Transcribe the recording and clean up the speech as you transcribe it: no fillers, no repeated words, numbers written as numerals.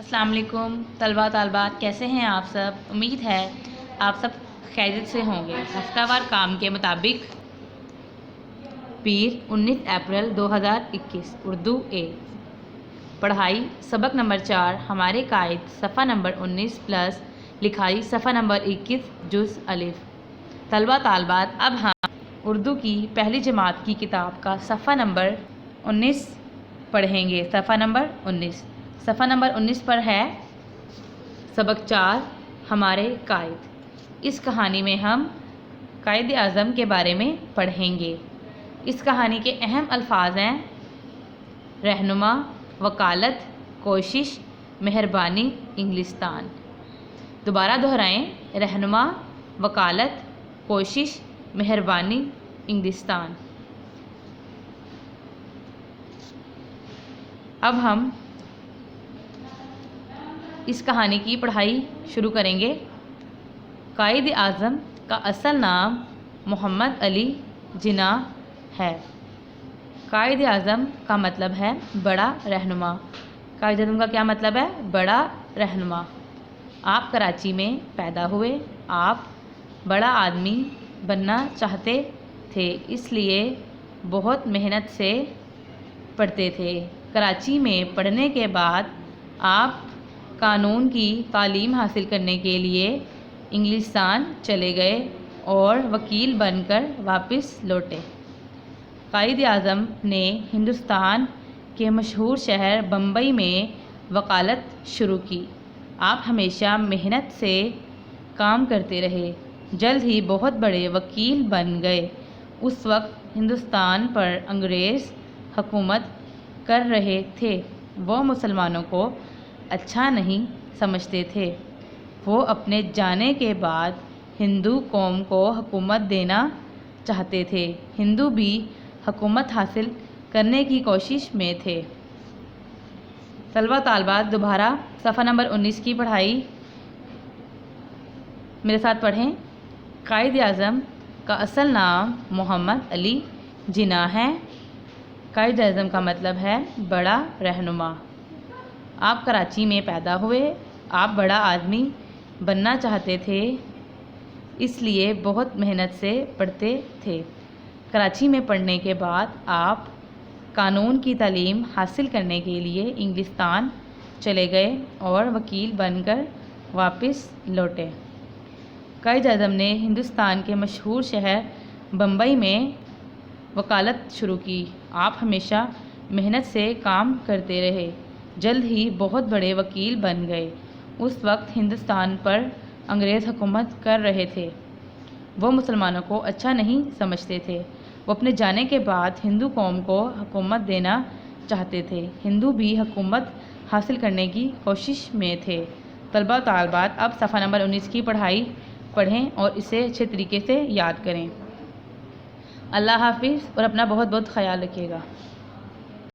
अस्सलाम वालेकुम तलबा तालबात, कैसे हैं आप सब। उम्मीद है आप सब खैरियत से होंगे। हफ्तावार काम के मुताबिक पीर 19 अप्रैल 2021 उर्दू ए पढ़ाई सबक नंबर 4 हमारे कायद सफ़ा नंबर 19 प्लस लिखाई सफ़ा नंबर 21 जुज़ अलिफ। तलबा तालबात, अब हम उर्दू की पहली जमात की किताब का सफ़ा नंबर 19 पढ़ेंगे। सफ़ा नंबर 19 पर है सबक 4 हमारे कायद। इस कहानी में हम कायद आज़म के बारे में पढ़ेंगे। इस कहानी के अहम अल्फाज हैं रहनुमा, वकालत, कोशिश, मेहरबानी, इंग्लिस्तान। दोबारा दोहराएं, रहनुमा, वकालत, कोशिश, मेहरबानी, इंग्लिस्तान। अब हम इस कहानी की पढ़ाई शुरू करेंगे। कायद आज़म का असल नाम मोहम्मद अली जिन्नाह है। कायद आज़म का मतलब है बड़ा रहनुमा। कायद आज़म का क्या मतलब है? बड़ा रहनुमा। आप कराची में पैदा हुए। आप बड़ा आदमी बनना चाहते थे, इसलिए बहुत मेहनत से पढ़ते थे। कराची में पढ़ने के बाद आप कानून की तालीम हासिल करने के लिए इंग्लिस्तान चले गए और वकील बनकर वापस लौटे। कायद आज़म ने हिंदुस्तान के मशहूर शहर बम्बई में वकालत शुरू की। आप हमेशा मेहनत से काम करते रहे। जल्द ही बहुत बड़े वकील बन गए। उस वक्त हिंदुस्तान पर अंग्रेज़ हुकूमत कर रहे थे। वो मुसलमानों को अच्छा नहीं समझते थे। वो अपने जाने के बाद हिंदू कौम को हुकूमत देना चाहते थे। हिंदू भी हुकूमत हासिल करने की कोशिश में थे। तलबा तालबात, दोबारा सफ़ा नंबर 19 की पढ़ाई मेरे साथ पढ़ें। कायद आज़म का असल नाम मोहम्मद अली जिन्नाह है। कायद आज़म का मतलब है बड़ा रहनुमा। आप कराची में पैदा हुए। आप बड़ा आदमी बनना चाहते थे, इसलिए बहुत मेहनत से पढ़ते थे। कराची में पढ़ने के बाद आप कानून की तालीम हासिल करने के लिए इंग्लिस्तान चले गए और वकील बनकर वापस लौटे। कायद आज़म ने हिंदुस्तान के मशहूर शहर बम्बई में वकालत शुरू की। आप हमेशा मेहनत से काम करते रहे। जल्द ही बहुत बड़े वकील बन गए। उस वक्त हिंदुस्तान पर अंग्रेज़ हुकूमत कर रहे थे। वो मुसलमानों को अच्छा नहीं समझते थे। वो अपने जाने के बाद हिंदू कौम को हुकूमत देना चाहते थे। हिंदू भी हुकूमत हासिल करने की कोशिश में थे। तलबा तालबात, अब सफ़ा नंबर 19 की पढ़ाई पढ़ें और इसे अच्छे तरीके से याद करें। अल्लाह हाफिज़ और अपना बहुत बहुत ख्याल रखिएगा।